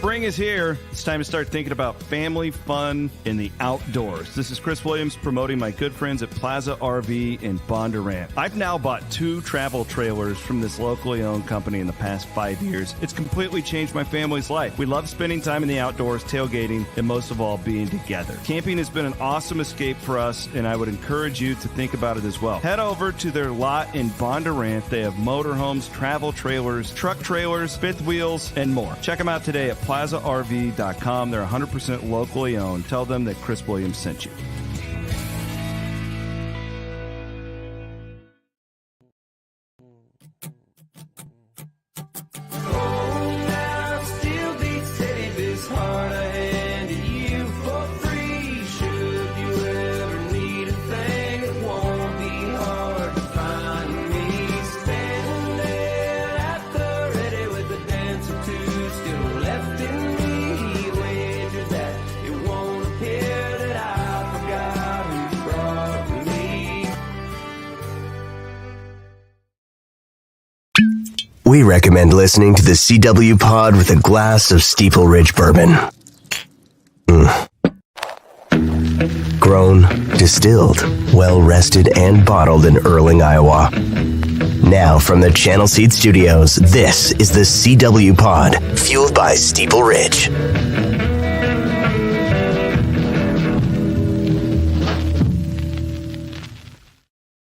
Spring is here. It's time to start thinking about family fun in the outdoors. This is Chris Williams promoting my good friends at Plaza RV in Bondurant. I've now bought 2 travel trailers from this locally owned company in the past 5 years. It's completely changed my family's life. We love spending time in the outdoors, tailgating, and most of all, being together. Camping has been an awesome escape for us, and I would encourage you to think about it as well. Head over to their lot in Bondurant. They have motorhomes, travel trailers, truck trailers, fifth wheels, and more. Check them out today at plazarv.com. They're 100% locally owned. Tell them that Chris Williams sent you. We recommend listening to the CW Pod with a glass of Steeple Ridge Bourbon. Grown, distilled, well-rested, and bottled in Erling, Iowa. Now from the Channel Seed Studios, this is the CW Pod, fueled by Steeple Ridge.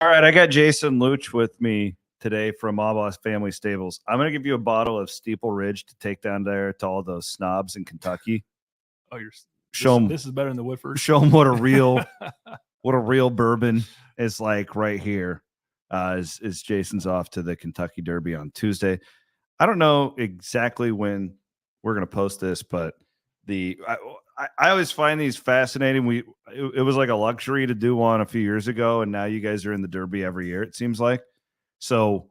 All right, I got Jason Loutsch with me today from Albaugh Family Stables. I'm going to give you a bottle of Steeple Ridge to take down there to all those snobs in Kentucky. Oh, This is better than the Woodford. Show them what a real bourbon is like right here. As Jason's off to the Kentucky Derby on Tuesday. I don't know exactly when we're going to post this, but I always find these fascinating. It was like a luxury to do one a few years ago, and now you guys are in the Derby every year, it seems like. So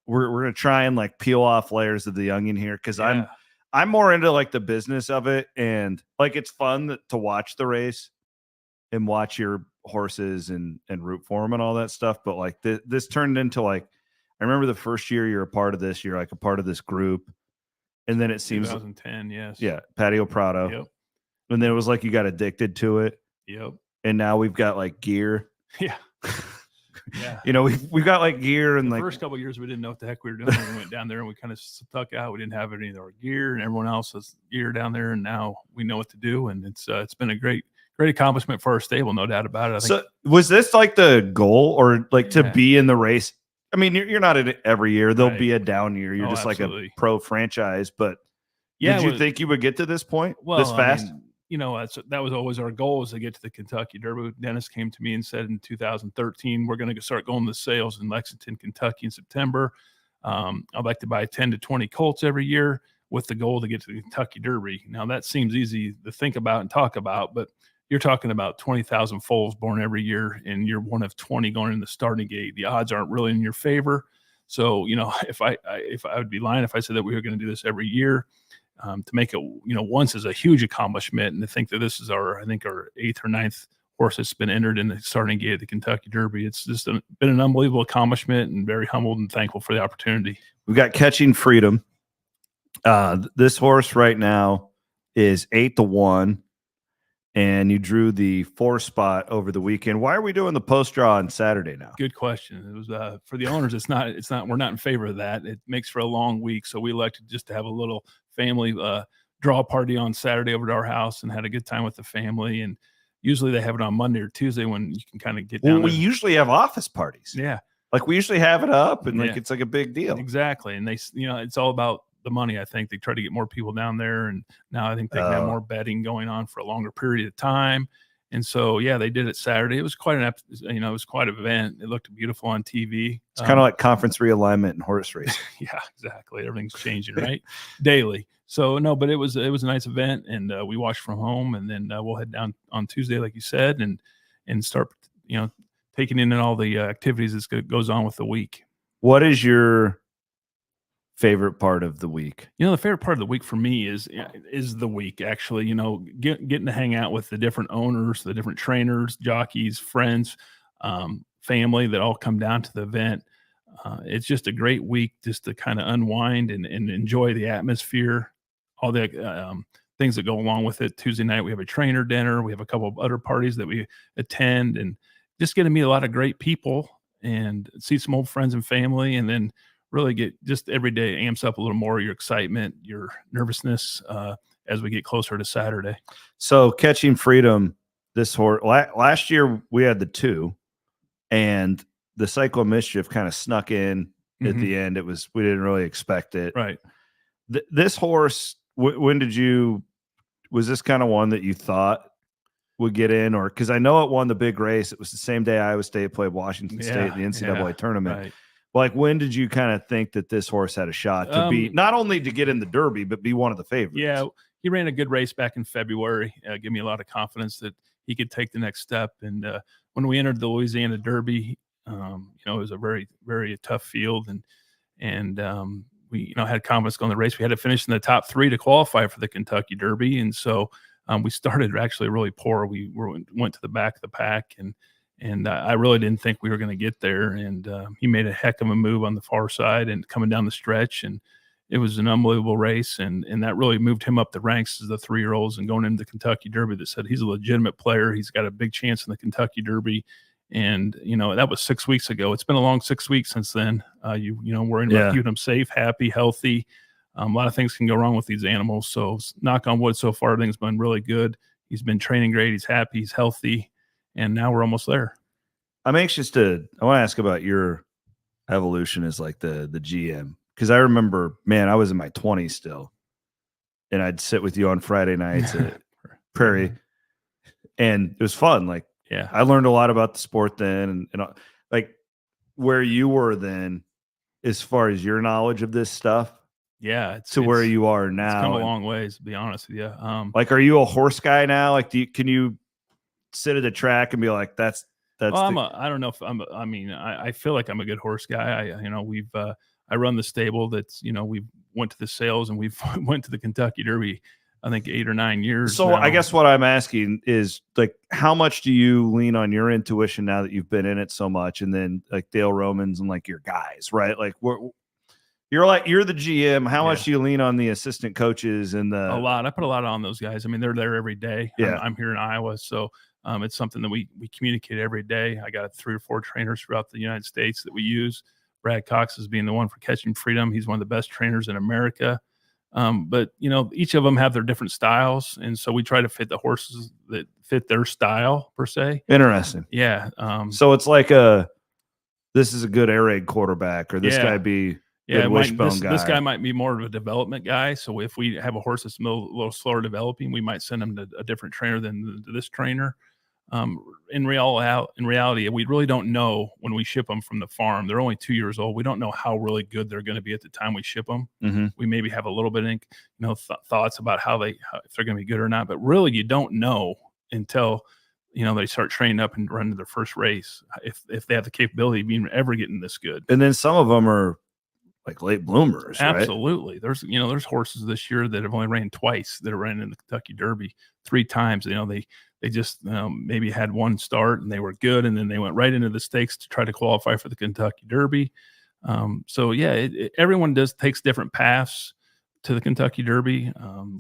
we're going to try and like peel off layers of the onion here, because I'm more into like the business of it, and like it's fun to watch the race and watch your horses and root for them and all that stuff. But like this turned into like, I remember the first year you're a part of this, you're like a part of this group, and then it seems 2010, yes, yeah, Patio Prado, yep. And then it was like you got addicted to it, yep. And now we've got like gear, yeah. Yeah, you know, we've got like gear, and the like first couple of years we didn't know what the heck we were doing. We went down there and we kind of stuck out. We didn't have any of our gear, and everyone else has gear down there, and now we know what to do. And it's been a great accomplishment for our stable, no doubt about it. I think. So was this like the goal, or like to be in the race? I mean, you're not in it every year. There'll be a down year. You're just absolutely. Like a pro franchise. But did you think you would get to this point this fast? I mean, you know, that was always our goal, is to get to the Kentucky Derby. Dennis came to me and said in 2013, we're going to start going to sales in Lexington, Kentucky in September. I'd like to buy 10 to 20 colts every year with the goal to get to the Kentucky Derby. Now, that seems easy to think about and talk about, but you're talking about 20,000 foals born every year, and you're one of 20 going in the starting gate. The odds aren't really in your favor. So, you know, if I would be lying if I said that we were going to do this every year. To make it, you know, once is a huge accomplishment, and to think that this is our 8th or 9th horse that's been entered in the starting gate of the Kentucky Derby. It's just been an unbelievable accomplishment, and very humbled and thankful for the opportunity. We've got Catching Freedom. This horse right now is 8-1, and you drew the 4 spot over the weekend. Why are we doing the post draw on Saturday now? Good question. It was for the owners. It's not. We're not in favor of that. It makes for a long week, so we elected just to have a little family draw party on Saturday over to our house, and had a good time with the family. And usually they have it on Monday or Tuesday when you can kind of get down. Well, we usually have office parties. Yeah, like we usually have it up, and like it's like a big deal. Exactly. And they, you know, it's all about the money. I think they try to get more people down there, and now I think they can have more betting going on for a longer period of time. And so, yeah, they did it Saturday. It was quite it was quite an event. It looked beautiful on TV. It's kind of like conference realignment and horse race. Yeah, exactly. Everything's changing, right? Daily. So no, but it was a nice event, and we watched from home, and then we'll head down on Tuesday, like you said, and start, you know, taking in all the activities that goes on with the week. What is your favorite part of the week? You know, the favorite part of the week for me is the week, actually. You know, getting to hang out with the different owners, the different trainers, jockeys, friends, family that all come down to the event. It's just a great week just to kind of unwind and enjoy the atmosphere. all the things that go along with it. Tuesday night, we have a trainer dinner. We have a couple of other parties that we attend, and just get to meet a lot of great people and see some old friends and family, and then really get just every day amps up a little more your excitement, your nervousness as we get closer to Saturday. So Catching Freedom, this horse, last year we had the 2, and the Cycle of Mischief kind of snuck in at the end. We didn't really expect it. Right. This horse, was this kind of one that you thought would get in, or because I know it won the big race. It was the same day Iowa State played Washington State in the NCAA tournament. Right. Like, when did you kind of think that this horse had a shot to be not only to get in the Derby, but be one of the favorites? Yeah, he ran a good race back in February. Gave me a lot of confidence that he could take the next step. And when we entered the Louisiana Derby, it was a very, very tough field, and we had confidence going the race. We had to finish in the top 3 to qualify for the Kentucky Derby, and so we started actually really poor. We went to the back of the pack, and I really didn't think we were going to get there. And he made a heck of a move on the far side and coming down the stretch, and it was an unbelievable race. And that really moved him up the ranks as the 3-year-olds, and going into the Kentucky Derby that said he's a legitimate player. He's got a big chance in the Kentucky Derby. And, that was 6 weeks ago. It's been a long 6 weeks since then. We're in keeping him safe, happy, healthy. A lot of things can go wrong with these animals. So knock on wood, so far, everything's been really good. He's been training great. He's happy. He's healthy. And now we're almost there. I'm anxious I want to ask about your evolution as like the GM. Because I remember, man, I was in my 20s still. And I'd sit with you on Friday nights at Prairie. And it was fun. Like, yeah, I learned a lot about the sport then. And like, where you were then, as far as your knowledge of this stuff. Yeah, where you are now. It's come a long ways, to be honest with you. Like, are you a horse guy now? Like, can you sit at a track and be like, that's? Well, I don't know if I feel like I'm a good horse guy. I run the stable that's, we went to the sales, and we've went to the Kentucky Derby, I think 8 or 9 years. So now. I guess what I'm asking is, like, how much do you lean on your intuition now that you've been in it so much? And then like Dale Romans and like your guys, right? Like, you're the GM. How much do you lean on the assistant coaches and a lot? I put a lot on those guys. I mean, they're there every day. Yeah. I'm here in Iowa. So it's something that we communicate every day. I got 3 or 4 trainers throughout the United States that we use. Brad Cox is being the one for Catching Freedom. He's one of the best trainers in America. But each of them have their different styles. And so we try to fit the horses that fit their style per se. Interesting. Yeah. So it's like this is a good air raid quarterback, or this guy be good wishbone guy. This guy might be more of a development guy. So if we have a horse that's a little slower developing, we might send him to a different trainer than this trainer. In reality, we really don't know when we ship them from the farm. They're only 2 years old. We don't know how really good they're going to be at the time we ship them. Mm-hmm. We maybe have a little bit of thoughts about if they're going to be good or not. But really, you don't know until they start training up and run to their first race if they have the capability of even ever getting this good. And then some of them are like late bloomers. Absolutely. Right? There's horses this year that have only ran twice, that have ran in the Kentucky Derby 3 times. They just maybe had one start and they were good, and then they went right into the stakes to try to qualify for the Kentucky Derby. Everyone takes different paths to the Kentucky Derby.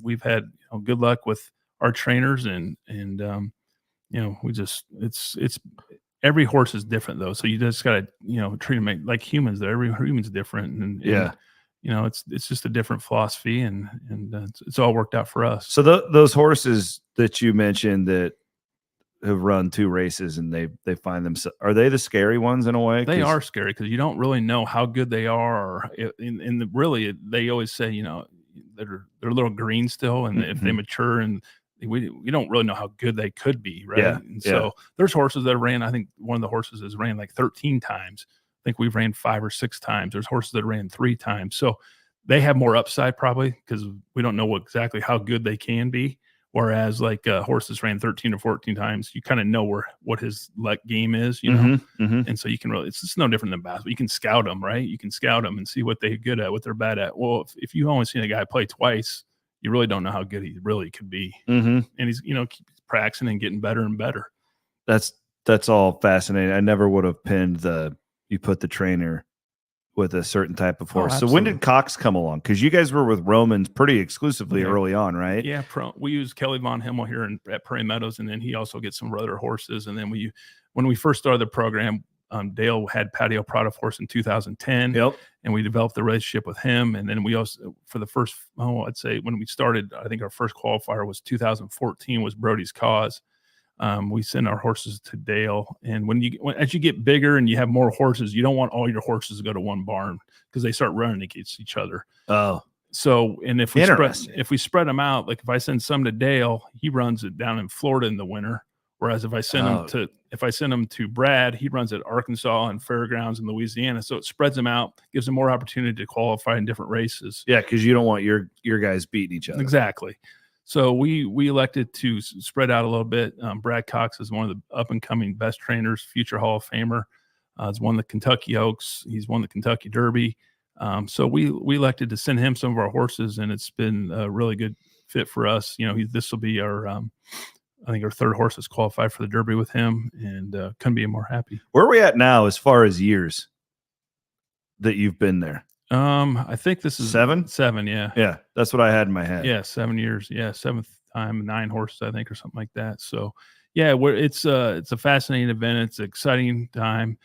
We've had good luck with our trainers, and it's every horse is different though. So you just got to treat them like humans. Every human's different, and it's just a different philosophy, and it's all worked out for us. So those horses that you mentioned that have run 2 races and they find themselves, are they the scary ones in a way? They are scary because you don't really know how good they are. Really, they always say they're a little green still, and if they mature, and we don't really know how good they could be, right? Yeah, and so there's horses that ran. I think one of the horses has ran like 13 times. I think we've ran 5 or 6 times. There's horses that ran 3 times. So they have more upside probably because we don't know exactly how good they can be. Whereas like horses ran 13 or 14 times, you kind of know what his game is, And so you can really, it's just no different than basketball. You can scout them, right? You can scout them and see what they're good at, what they're bad at. Well, if you only seen a guy play twice, you really don't know how good he really could be. Mm-hmm. And he's, keep practicing and getting better and better. That's all fascinating. I never would have pinned you put the trainer with a certain type of Oh, horse. So when absolutely. did Cox come along? Because you guys were with Romans pretty exclusively Yeah. early on, right? Yeah, we use Kelly Von Himmel here at Prairie Meadows, and then he also gets some other horses. And then when we first started the program, Dale had Patio Prada horse in 2010, Yep. and we developed the relationship with him. And then we also, for the first, I'd say when we started, I think our first qualifier was 2014 was Brody's Cause. We send our horses to Dale, and as you get bigger and you have more horses, you don't want all your horses to go to one barn because they start running against each other. Oh, so, and if we Interesting. spread them out, like if I send some to Dale, he runs it down in Florida in the winter. Whereas if I send them to Brad, he runs at Arkansas and Fairgrounds in Louisiana. So it spreads them out, gives them more opportunity to qualify in different races. yeah, because you don't want your guys beating each other. Exactly. So we elected to spread out a little bit. Brad Cox is one of the up and coming best trainers, future Hall of Famer. He's won the Kentucky Oaks. He's won the Kentucky Derby. So we elected to send him some of our horses, and it's been a really good fit for us. You know, this will be our, I think our third horse is qualified for the Derby with him, and couldn't be more happy. Where are we at now as far as years that you've been there? I think this is 7. Yeah. Yeah, that's what I had in my head. Yeah. 7 years. Yeah. 7th time, 9 horses, I think, or something like that. So yeah, it's a fascinating event. It's an exciting time.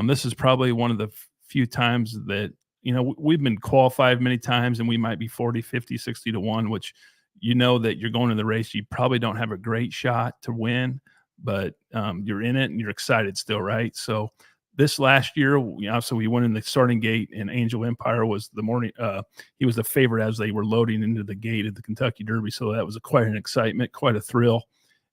This is probably one of the few times that, you know, we've been qualified many times and we might be 40, 50, 60 to 1, which, you know, that you're going to the race. You probably don't have a great shot to win, but you're in it and you're excited still. Right. So this last year, so we went in the starting gate, and Angel Empire was he was the favorite as they were loading into the gate of the Kentucky Derby. So that was quite an excitement, quite a thrill,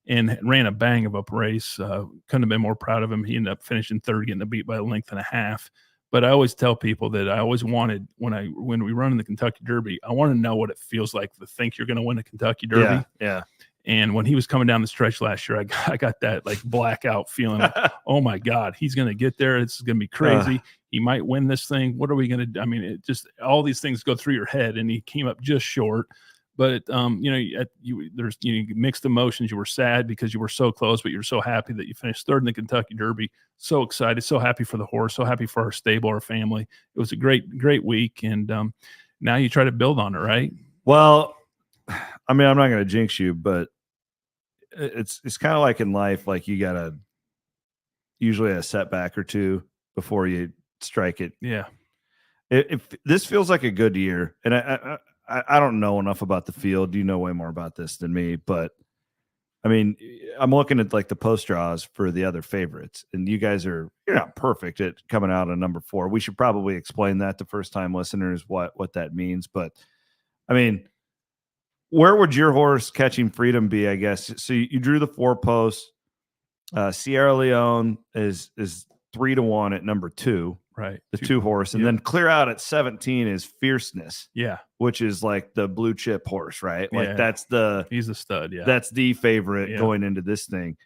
and ran a bang of a race. Couldn't have been more proud of him. He ended up finishing third, getting beat by a length and a half. But I always tell people that I always wanted, when we run in the Kentucky Derby, I want to know what it feels like to think you're going to win a Kentucky Derby. Yeah. And when he was coming down the stretch last year, I got that like blackout feeling like, oh my God, he's going to get there. It's going to be crazy. He might win this thing. What are we going to do? I mean, it just, all these things go through your head, and he came up just short. But, there's mixed emotions. You were sad because you were so close, but you're so happy that you finished third in the Kentucky Derby. So excited, so happy for the horse, so happy for our stable, our family. It was a great week. And now you try to build on it, right? Well, I mean, I'm not going to jinx you, but it's kind of like in life, like you got to usually a setback or two before you strike it. Yeah. If this feels like a good year, and I don't know enough about the field. You know way more about this than me, but I mean, I'm looking at like the post draws for the other favorites, and you're not perfect at coming out on number 4. We should probably explain that to first time listeners, what that means. But I mean, where would your horse Catching Freedom be, I guess? So you drew the 4 posts. Sierra Leone is 3-1 at number 2. Right. The 2 horse. And then Clear Out at 17 is Fierceness. Yeah. Which is like the blue chip horse, right? Like he's a stud. Yeah. That's the favorite going into this thing.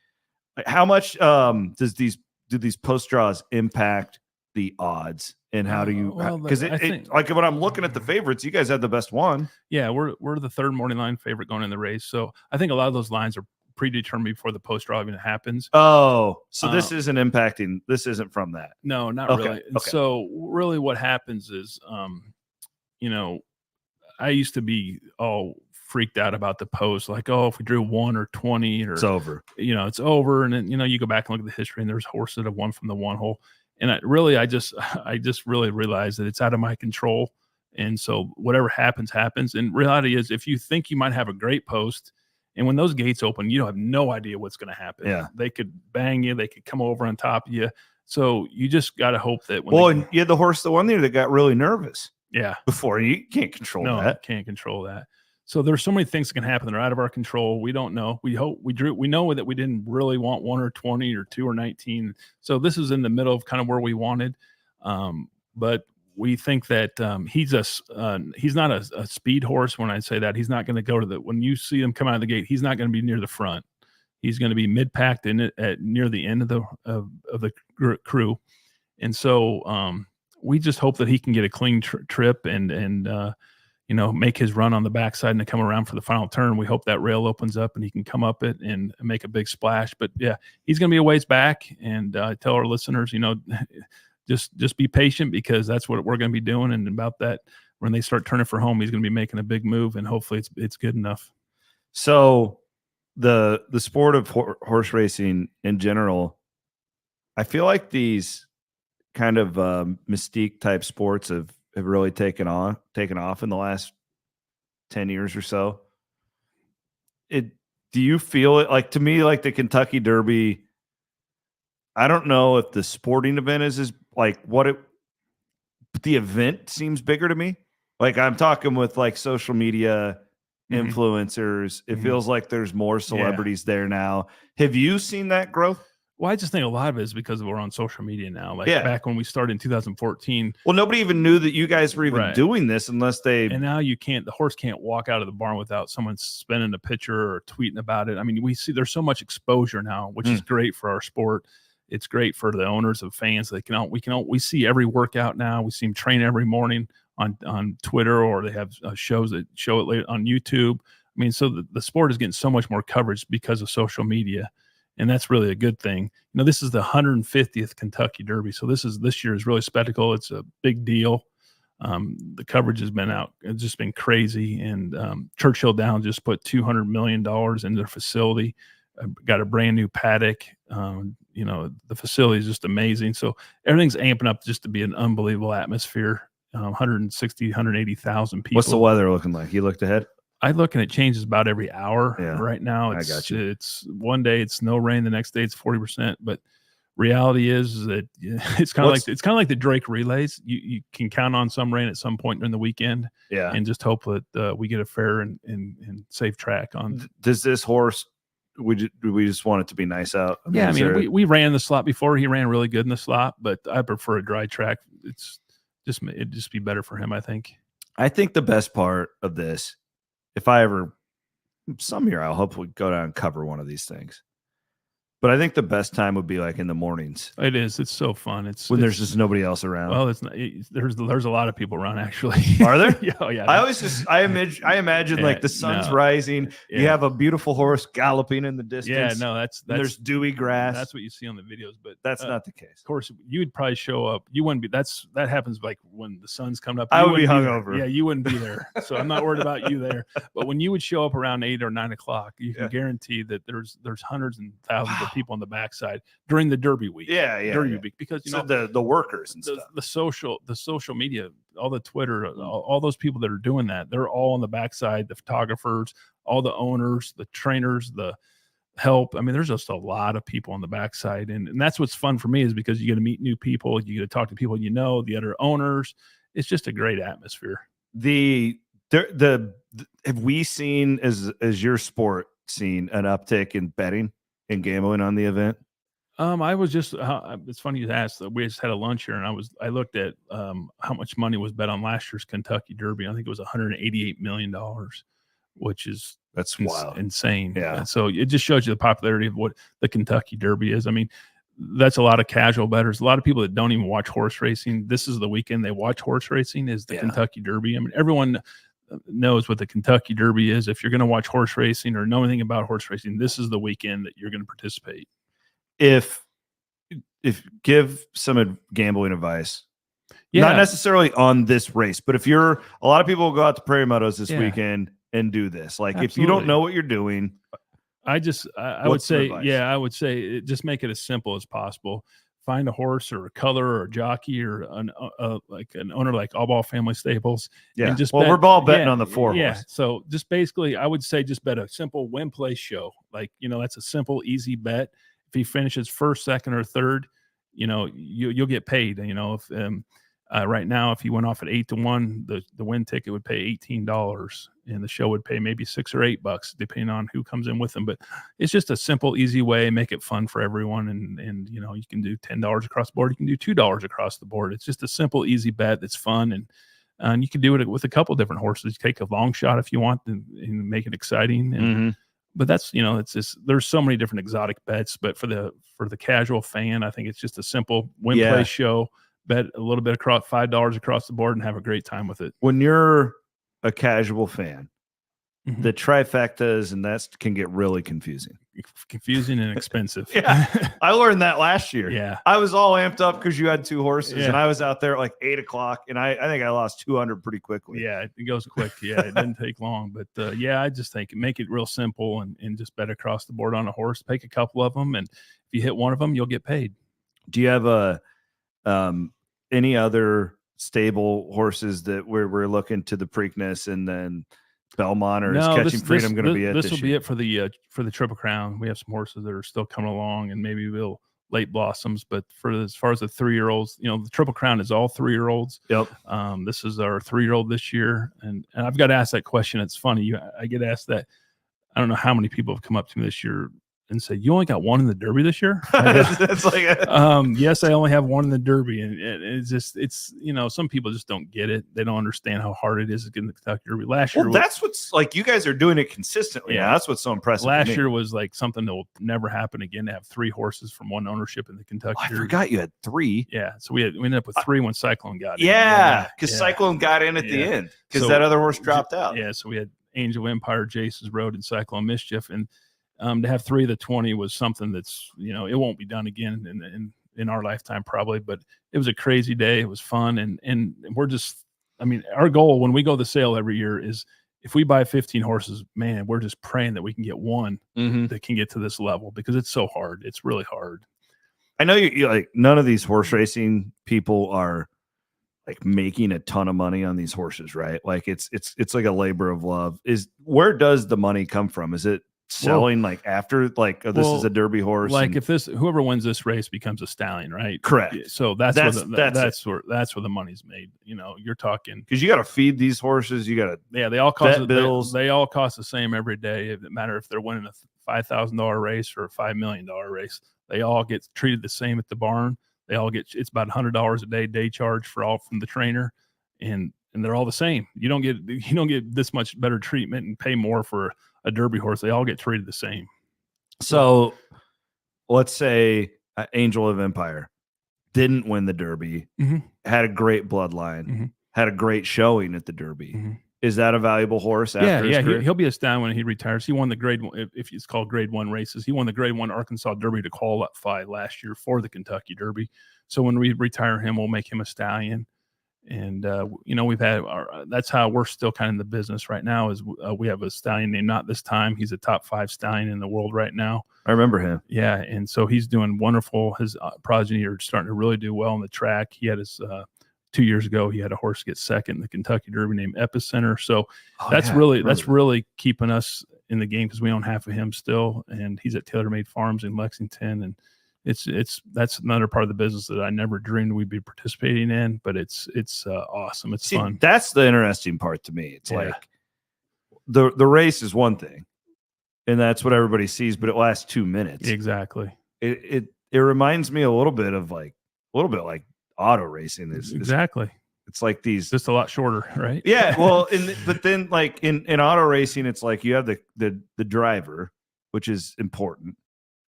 How much do these post draws impact the odds? And how do you, because like when I'm looking at the favorites, you guys have the best one. Yeah, we're the third morning line favorite going in the race. So I think a lot of those lines are predetermined before the post draw even happens. Oh, so this isn't impacting. This isn't from that. No, not really. And so really what happens is, I used to be all freaked out about the post, like, oh, if we drew 1 or 20 or it's over, it's over. And then, you go back and look at the history, and there's horses that have won from the 1 hole. And I just really realized that it's out of my control. And so whatever happens. And reality is, if you think you might have a great post, and when those gates open, you have no idea what's going to happen. Yeah. They could bang you. They could come over on top of you. So you just got to hope that and you had the horse the one year that got really nervous. Yeah. Before, you can't control that. No, can't control that. So there's so many things that can happen that are out of our control. We don't know. We know that we didn't really want 1 or 20 or 2 or 19. So this is in the middle of kind of where we wanted. But we think that he's not a speed horse. When I say that, he's not going to go when you see him come out of the gate, he's not going to be near the front. He's going to be mid-packed in it near the end of the crew. And so we just hope that he can get a clean trip and make his run on the backside and to come around for the final turn. We hope that rail opens up and he can come up it and make a big splash. But yeah, he's going to be a ways back. And tell our listeners, just be patient, because that's what we're going to be doing. And about that, when they start turning for home, he's going to be making a big move, and hopefully it's good enough. So the sport of horse racing in general, I feel like these kind of mystique type sports have really taken off in the last 10 years or so. Do you feel it? Like, to me, like the Kentucky Derby, I don't know if the sporting event is like the event seems bigger to me. Like, I'm talking with like social media influencers. It feels like there's more celebrities there now. Have you seen that growth? Well, I just think a lot of it is because we're on social media now. Like back when we started in 2014. Well, nobody even knew that you guys were even doing this unless they. And now the horse can't walk out of the barn without someone spinning a picture or tweeting about it. I mean, we see there's so much exposure now, which is great for our sport. It's great for the owners of fans. We see every workout now. We see them train every morning on Twitter, or they have shows that show it later on YouTube. I mean, so the sport is getting so much more coverage because of social media. And that's really a good thing. This is the 150th Kentucky Derby. So this year is really spectacle. It's a big deal. The coverage has been out. It's just been crazy. And Churchill Downs just put $200 million in their facility, got a brand new paddock. The facility is just amazing. So everything's amping up just to be an unbelievable atmosphere. 160, 180,000 people. What's the weather looking like? You looked ahead? I look, and it changes about every hour. Yeah, right now, I got you. It's one day it's no rain, the next day it's 40%. But reality is that it's kind of like the Drake relays. You can count on some rain at some point during the weekend. Yeah, and just hope that we get a fair and safe track on. Does this horse? We just want it to be nice out. I mean, we ran the slot before. He ran really good in the slot, but I prefer a dry track. It'd just be better for him, I think. I think the best part of this, if I ever, some year I'll hopefully go down and cover one of these things. But I think the best time would be like in the mornings. It is. It's so fun. When there's just nobody else around. Well, there's a lot of people around, actually. Are there? Yeah. I imagine like the sun's rising. Yeah. You have a beautiful horse galloping in the distance. Yeah, no, that's there's dewy grass. That's what you see on the videos, but that's not the case. Of course, you would probably show up. You wouldn't be. That happens like when the sun's coming up. I would be hungover. Yeah, you wouldn't be there. So I'm not worried about you there. But when you would show up around 8 or 9 o'clock, you can guarantee that there's hundreds and thousands of people on the backside during the Derby week. Derby week, because the workers and stuff. The social media, all the Twitter, all those people that are doing that, they're all on the backside. The photographers, all the owners, the trainers, the help. I mean, there's just a lot of people on the backside, and that's what's fun for me, is because you get to meet new people, you get to talk to people the other owners. It's just a great atmosphere. Have we seen as your sport seen an uptick in betting and gambling on the event? I was just, it's funny you asked. We just had a lunch here, and I looked at how much money was bet on last year's Kentucky Derby. I think it was $188 million, which that's wild, insane. Yeah. And so it just shows you the popularity of what the Kentucky Derby is. I mean, that's a lot of casual bettors, a lot of people that don't even watch horse racing. This is the weekend they watch horse racing, is the Kentucky Derby. I mean, everyone knows what the Kentucky Derby is. If you're going to watch horse racing or know anything about horse racing, this is the weekend that you're going to participate. If give some gambling advice, not necessarily on this race, but a lot of people will go out to Prairie Meadows this weekend and do this. Like, if you don't know what you're doing, I would say just make it as simple as possible. Find a horse or a color or a jockey or like an owner like Albaugh Family Stables. Yeah. And we're all betting on the 4 horse. Yeah. So just basically, I would say just bet a simple win play show. Like, that's a simple, easy bet. If he finishes first, second, or third, you'll get paid. If right now, if he went off at 8-1, the win ticket would pay $18, and the show would pay maybe $6 or $8, depending on who comes in with them. But it's just a simple, easy way, make it fun for everyone. And you can do $10 across the board. You can do $2 across the board. It's just a simple, easy bet that's fun, and you can do it with a couple different horses. Take a long shot if you want, and make it exciting. And but that's, it's just, there's so many different exotic bets, but for the casual fan, I think it's just a simple win play show, bet a little bit across $5 across the board and have a great time with it. When you're a casual fan, the trifectas, and that can get really confusing. Confusing and expensive. Yeah, I learned that last year. Yeah, I was all amped up because you had 2 horses, Yeah. and I was out there at like 8 o'clock, and I think I lost 200 pretty quickly. Yeah, it goes quick. Yeah, it didn't take long. But yeah, I just think make it real simple and just bet across the board on a horse. Pick a couple of them, and if you hit one of them, you'll get paid. Do you have any other stable horses that we're looking to the Preakness, and then Belmont, or is Catching Freedom going to be it? This will be it for the Triple Crown. We have some horses that are still coming along, and maybe we'll late blossoms. But as far as the 3-year-olds, the Triple Crown is all 3-year-olds. Yep. This is our 3-year-old this year, and I've got asked that question. It's funny. I get asked that. I don't know how many people have come up to me this year and say, "You only got one in the Derby this year?" That's like yes, I only have one in the Derby, and it's some people just don't get it. They don't understand how hard it is to get in the Kentucky Derby. Last year, that's what's like. You guys are doing it consistently. Yeah, that's what's so impressive. Last year was like something that will never happen again, to have 3 horses from one ownership in the Kentucky Derby. I forgot you had 3. Yeah, so we ended up with 3 when Cyclone got in. Yeah, because Cyclone got in at the end because that other horse dropped out. Yeah, so we had Angel Empire, Jason's Road, and Cyclone Mischief, and to have 3 of the 20 was something that's it won't be done again in our lifetime probably, but it was a crazy day. It was fun, and we're just, our goal when we go to the sale every year is, if we buy 15 horses, man, we're just praying that we can get one that can get to this level, because it's so hard. It's really hard. I know you like, none of these horse racing people are like making a ton of money on these horses, right? Like it's like a labor of love. Where does the money come from? Is it selling like after this is a Derby horse? Like if whoever wins this race becomes a stallion, right? Correct. So that's where the money's made. You're talking, because you got to feed these horses. You got to they all cost bills. They all cost the same every day. It doesn't matter if they're winning a $5,000 race or a $5 million race. They all get treated the same at the barn. They all get, it's about $100 a day charge from the trainer, and they're all the same. You don't get this much better treatment and pay more for a Derby horse. They all get treated the same. So let's say Angel of Empire didn't win the Derby, had a great bloodline, had a great showing at the Derby. Is that a valuable horse after his career? He'll be a stallion when he retires. He won the grade one, if it's called grade 1 races. He won the grade 1 Arkansas Derby to qualify last year for the Kentucky Derby. So when we retire him, we'll make him a stallion. And we've had that's how we're still kind of in the business right now. Is we have a stallion named Not This Time. He's a top 5 stallion in the world right now. I remember him. Yeah, and so he's doing wonderful. His progeny are starting to really do well on the track. He had his 2 years ago, he had a horse get second in the Kentucky Derby named Epicenter. So that's really keeping us in the game, because we own half of him still, and he's at TaylorMade Farms in Lexington, and that's another part of the business that I never dreamed we'd be participating in, but it's awesome. It's fun. That's the interesting part to me. It's like the race is one thing, and that's what everybody sees, but it lasts 2 minutes. Exactly. It reminds me a little bit like auto racing. Exactly. It's like these, just a lot shorter, right? Yeah. Well, but then like in auto racing, it's like you have the driver, which is important,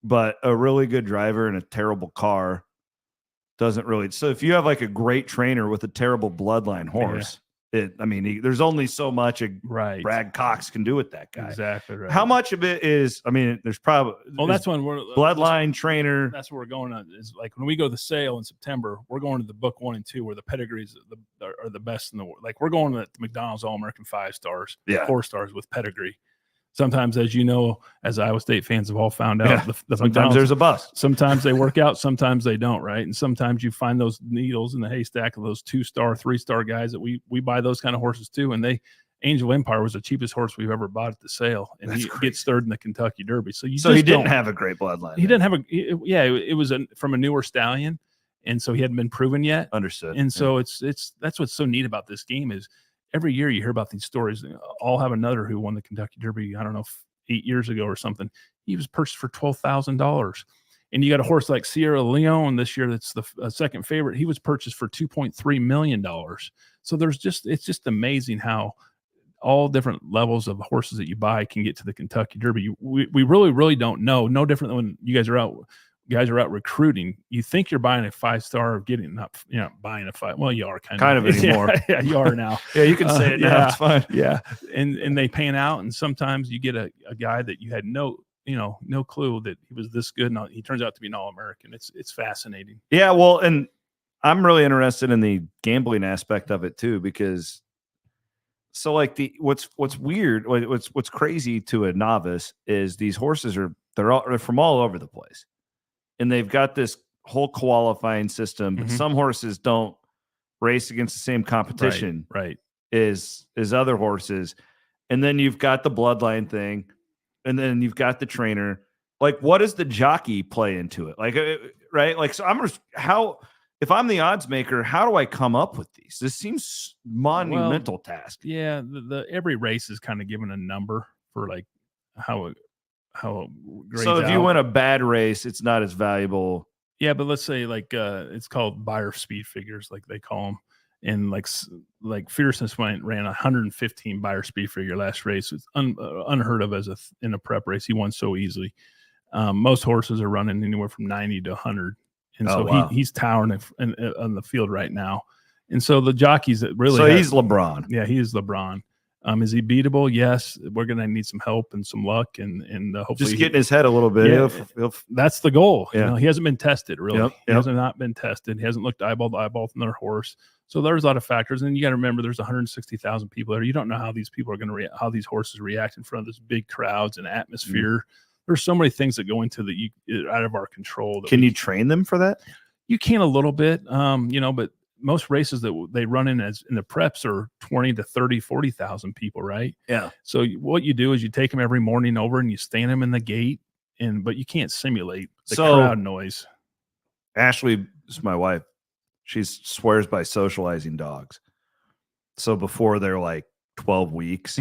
but a really good driver in a terrible car doesn't really. So if you have like a great trainer with a terrible bloodline horse, there's only so much Brad Cox can do with that guy. Exactly right. How much of it is? There's probably. Well, that's when we're bloodline trainer. That's where we're going on. Is like when we go to the sale in September, we're going to the book 1 and 2, where the pedigrees are the best in the world. Like we're going to the McDonald's All American 5 stars, 4 stars with pedigree. Sometimes, as you know, as Iowa State fans have all found out, the sometimes there's a bust. Sometimes they work out, sometimes they don't, right? And sometimes you find those needles in the haystack of those 2-star, 3-star guys that we buy those kind of horses too. And Angel Empire was the cheapest horse we've ever bought at the sale, and he gets third in the Kentucky Derby. So he didn't have a great bloodline. He didn't have it was from a newer stallion, and so he hadn't been proven yet. Understood. And so that's what's so neat about this game is, every year you hear about these stories. I'll have another who won the Kentucky Derby, I don't know, 8 years ago or something. He was purchased for $12,000. And you got a horse like Sierra Leone this year that's the second favorite. He was purchased for $2.3 million. So it's just amazing how all different levels of horses that you buy can get to the Kentucky Derby. We really, really don't know. No different than when you guys are out guys are out recruiting. You think you're buying a 5-star, getting not buying a 5. Well, you are kind of anymore. Yeah, you are now. Yeah, you can say it now. Yeah, it's fine. Yeah, and they pan out, and sometimes you get a guy that you had no clue that he was this good, and he turns out to be an All-American. It's fascinating. Yeah, well, and I'm really interested in the gambling aspect of it too, because so like what's weird, what's crazy to a novice is these horses they're from all over the place, and they've got this whole qualifying system, but some horses don't race against the same competition right as other horses, and then you've got the bloodline thing, and then you've got the trainer. Like, what does the jockey play into it? Like, right? Like, so if I'm the odds maker, how do I come up with these? This seems monumental task. Yeah, every race is kind of given a number for like how it grades so if out. you win a bad race, it's not as valuable. Yeah, but let's say like it's called buyer speed figures, like they call them, and like Fierceness ran 115 buyer speed figure last race. It's unheard of in a prep race. He won so easily. Most horses are running anywhere from 90 to 100. And he's towering on the field right now. And so the jockeys that really. So he's LeBron. Yeah, he is LeBron. Is he beatable? Yes. We're going to need some help and some luck, and hopefully just getting his head a little bit. Yeah, that's the goal. Yeah. He hasn't been tested really. Yep. He hasn't not been tested. He hasn't looked eyeball to eyeball from their horse. So there's a lot of factors, and you got to remember there's 160,000 people there. You don't know how these people are going to how these horses react in front of this big crowds and atmosphere. There's so many things that go into out of our control. Can you train them for that? You can a little bit, but most races that they run in the preps are 20 to 30, 40,000 people, right? Yeah. So what you do is you take them every morning over and you stand them in the gate, but you can't simulate the crowd noise. Ashley is my wife. She swears by socializing dogs. So before they're like 12 weeks,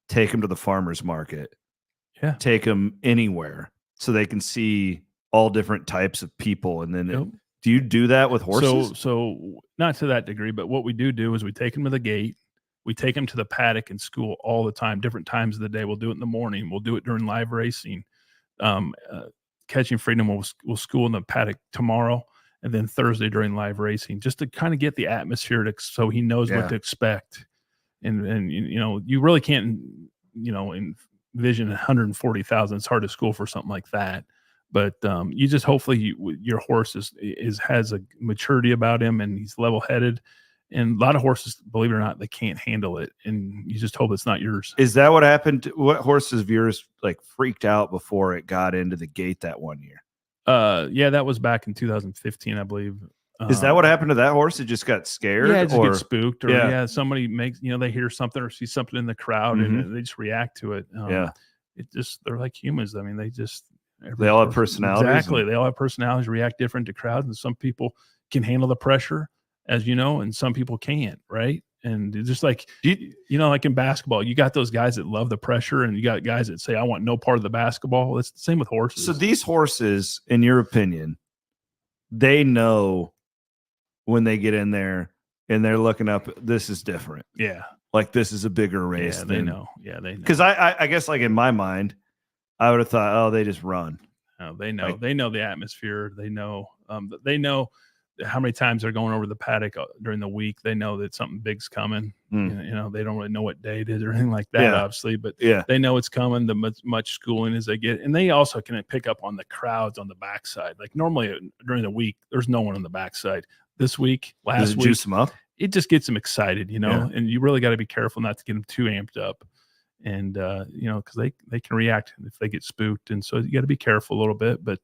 take them to the farmer's market. Yeah. Take them anywhere so they can see all different types of people. And then do you do that with horses? So not to that degree, but what we do is we take them to the gate. We take them to the paddock in school all the time, different times of the day. We'll do it in the morning. We'll do it during live racing. Catching Freedom will school in the paddock tomorrow, and then Thursday during live racing, just to kind of get the atmosphere so he knows what to expect. And you really can't, envision 140,000. It's hard to school for something like that. But you just hopefully your horse has a maturity about him, and he's level-headed. And a lot of horses, believe it or not, they can't handle it, and you just hope it's not yours. Is that what happened? What horses of yours like freaked out before it got into the gate that one year? Yeah, that was back in 2015, I believe. Is that what happened to that horse? It just got scared? Yeah, it just gets spooked, or somebody makes they hear something or see something in the crowd, and they just react to it. They're like humans. I mean, they all have personalities. Exactly. They all have personalities, react different to crowds. And some people can handle the pressure, as you know, and some people can't, right? And just like, like in basketball, you got those guys that love the pressure, and you got guys that say, I want no part of the basketball. It's the same with horses. So these horses, in your opinion, they know when they get in there and they're looking up, this is different. Yeah. Like, this is a bigger race. Yeah, they know. Yeah, they know. Because I guess, like, in my mind, I would have thought, oh, they just run. No, they know. They know the atmosphere. They know. They know how many times they're going over the paddock during the week. They know that something big's coming. They don't really know what day it is or anything like that, obviously, but they know it's coming. The much schooling as they get, and they also can pick up on the crowds on the backside. Like normally during the week, there's no one on the backside. This week, last week, juice them up. It just gets them excited, and you really got to be careful not to get them too amped up. And, because they can react if they get spooked. And so you got to be careful a little bit, but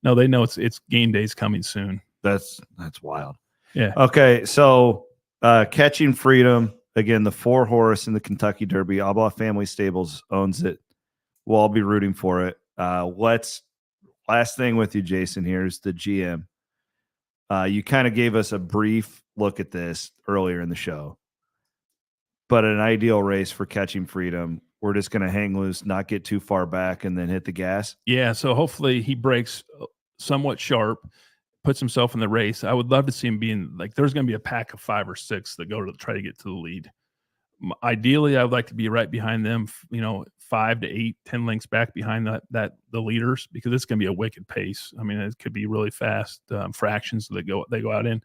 no, they know it's game days coming soon. That's wild. Yeah. Okay. So Catching Freedom, again, the 4-horse in the Kentucky Derby. Albaugh Family Stables owns it. We'll all be rooting for it. Last thing with you, Jason, here is the GM. You kind of gave us a brief look at this earlier in the show. But an ideal race for Catching Freedom, we're just going to hang loose, not get too far back, and then hit the gas. Yeah, so hopefully he breaks somewhat sharp, puts himself in the race. I would love to see him being like, there's going to be a pack of 5 or 6 that go to try to get to the lead. Ideally, I would like to be right behind them, 5 to 8, 10 lengths back behind the leaders, because it's going to be a wicked pace. I mean, it could be really fast fractions that they go out in.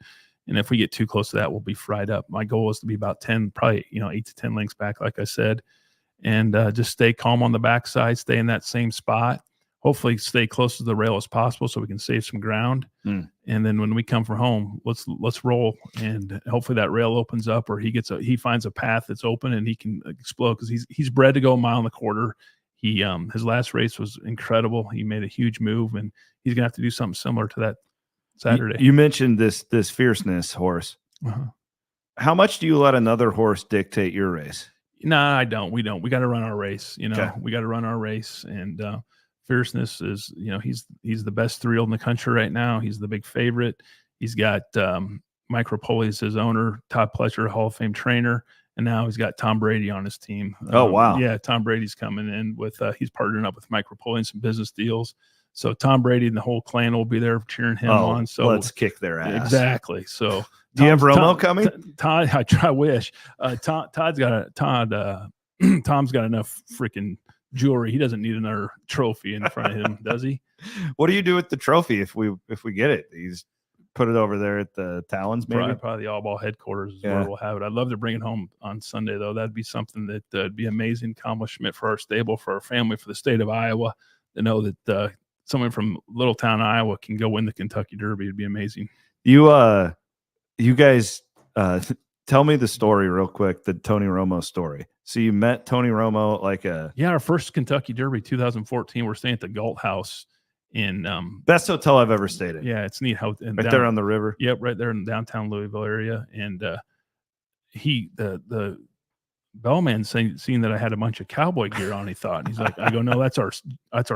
And if we get too close to that, we'll be fried up. My goal is to be about 10, probably, 8 to 10 lengths back, like I said, and just stay calm on the backside, stay in that same spot. Hopefully stay close to the rail as possible so we can save some ground. And then when we come from home, let's roll, and hopefully that rail opens up, or he finds a path that's open and he can explode, because he's bred to go a mile and a quarter. He his last race was incredible. He made a huge move, and he's gonna have to do something similar to that Saturday. You mentioned this fierceness horse. Uh-huh. How much do you let another horse dictate your race? No, I don't. We don't. We got to run our race. Okay. We got to run our race, and fierceness is, he's the best 3-year-old in the country right now. He's the big favorite. He's got Mike Rapoli as his owner, Todd Pletcher, Hall of Fame trainer, and now he's got Tom Brady on his team. Oh, wow. Yeah, Tom Brady's coming in with he's partnering up with Mike Rapoli in some business deals. So Tom Brady and the whole clan will be there cheering him on. So let's kick their ass. Exactly. So do you have Romo coming? Todd, I wish. Tom's got enough freaking jewelry. He doesn't need another trophy in front of him, does he? What do you do with the trophy if we get it? You just put it over there at the Talons, maybe? Probably the Albaugh headquarters is where we'll have it. I'd love to bring it home on Sunday, though. That'd be something that would be an amazing accomplishment for our stable, for our family, for the state of Iowa, to know that someone from little town Iowa can go win the Kentucky Derby. It'd be amazing. You guys tell me the story real quick, the Tony Romo story. So you met Tony Romo our first Kentucky Derby, 2014. We're staying at the Galt House in best hotel I've ever stayed in. Yeah, it's neat. There on the river. Yep, right there in downtown Louisville area. And the bellman seen that I had a bunch of cowboy gear on. He thought, and he's like, I go, no, that's our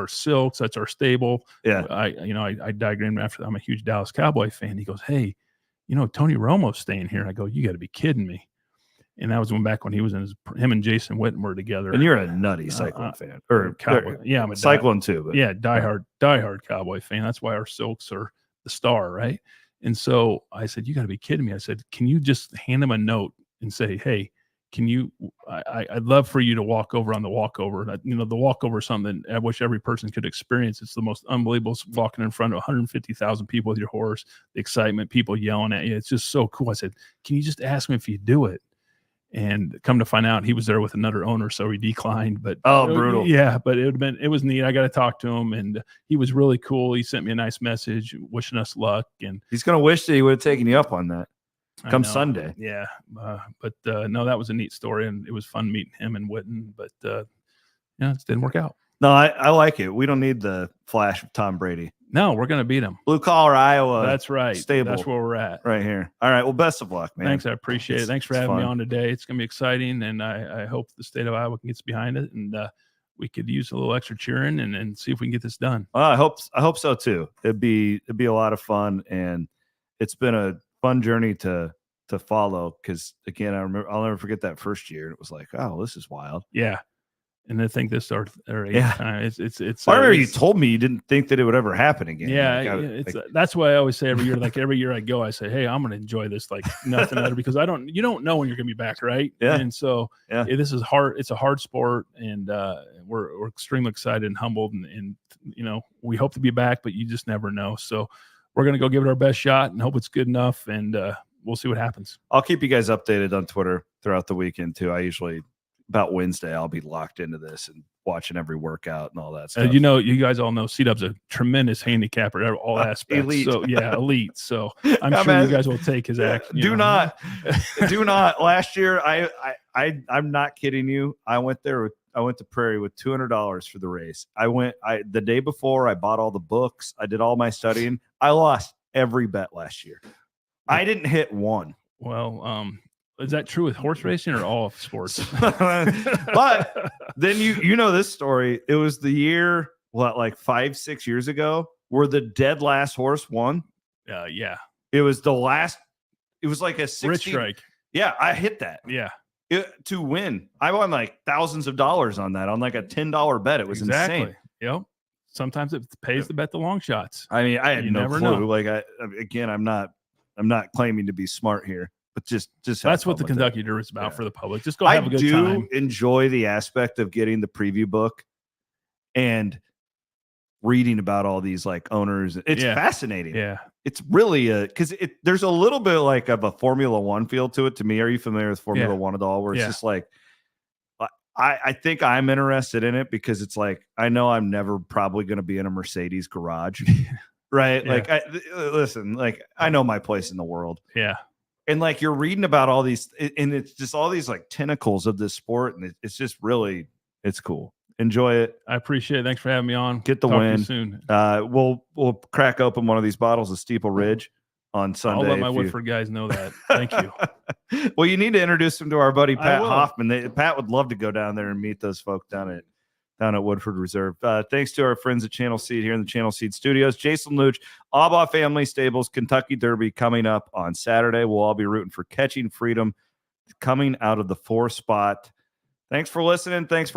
silks, that's our stable. Yeah, I diagrammed after. I'm a huge Dallas Cowboy fan. He goes, hey, Tony Romo's staying here. I go, you got to be kidding me. And that was back when he was him and Jason Witten were together. And you're a nutty Cyclone fan, or Cowboy. Yeah, I'm a Cyclone too. But diehard Cowboy fan. That's why our silks are the star, right? And so I said, you got to be kidding me. I said, can you just hand him a note and say, hey, I'd love for you to walk over on the walkover. The walkover is something that I wish every person could experience. It's the most unbelievable, walking in front of 150,000 people with your horse, the excitement, people yelling at you. It's just so cool. I said, can you just ask him if you do it? And come to find out, he was there with another owner, so he declined. But brutal. Yeah, but it was neat. I got to talk to him, and he was really cool. He sent me a nice message wishing us luck, and he's gonna wish that he would have taken you up on that come Sunday. Yeah, but no, that was a neat story, and it was fun meeting him and Witten. But it didn't work out. No, I like it. We don't need the flash of Tom Brady. No, we're going to beat him. Blue collar Iowa. That's right. Stable. That's where we're at. Right here. All right. Well, best of luck, man. Thanks. I appreciate it. Thanks for having me on today. It's going to be exciting, and I hope the state of Iowa gets behind it, and we could use a little extra cheering and see if we can get this done. Well, I hope so too. It'd be a lot of fun, and it's been a fun journey to follow, because again, I'll never forget that first year. It was like, oh, this is wild. Yeah. And I think this our time. It's. I remember you told me you didn't think that it would ever happen again. Yeah, that's why I always say every year. Like every year I go, I say, "Hey, I'm going to enjoy this like nothing other," because you don't know when you're going to be back, right? Yeah. And so this is hard. It's a hard sport, and we're extremely excited and humbled, and we hope to be back, but you just never know. So we're going to go give it our best shot and hope it's good enough, and we'll see what happens. I'll keep you guys updated on Twitter throughout the weekend too. I usually, about Wednesday, I'll be locked into this and watching every workout and all that stuff. You guys all know C-Dub's a tremendous handicapper at all aspects. Elite. So elite. So I'm sure you guys will take his act. Do not. Last year, I'm not kidding you. I went to Prairie with $200 for the race. The day before, I bought all the books. I did all my studying. I lost every bet last year. I didn't hit one. Well, is that true with horse racing or all sports? But then you know this story. It was the year, like 5-6 years ago, where the dead last horse won. Yeah. It was the last. It was like a 16. Rich strike. Yeah, I hit that. Yeah. To win. I won like thousands of dollars on that on like a $10 bet. It was insane. Yep. Sometimes it pays to bet the long shots. I mean, I had no clue. Know. Like I'm not claiming to be smart here. but just that's what the Kentucky Derby is about for the public. Just go have a good time. I do enjoy the aspect of getting the preview book and reading about all these like owners. It's fascinating. Yeah. It's really because there's a little bit like of a Formula One feel to it to me. Are you familiar with Formula One at all? Where it's just like, I think I'm interested in it because it's like, I know I'm never probably going to be in a Mercedes garage, right? Yeah. Like, listen, like I know my place in the world. Yeah. And like, you're reading about all these, and it's just all these like tentacles of this sport. And it's just really, it's cool. Enjoy it. I appreciate it. Thanks for having me on. Get the Talk win. to you soon. We'll crack open one of these bottles of Steeple Ridge on Sunday. I'll let my Woodford guys know that. Thank you. Well, you need to introduce them to our buddy Pat Hoffman. Pat would love to go down there and meet those folk down at Woodford Reserve. Thanks to our friends at Channel Seed here in the Channel Seed Studios. Jason Loutsch, Albaugh Family Stables, Kentucky Derby coming up on Saturday. We'll all be rooting for Catching Freedom coming out of the 4th spot. Thanks for listening. Thanks for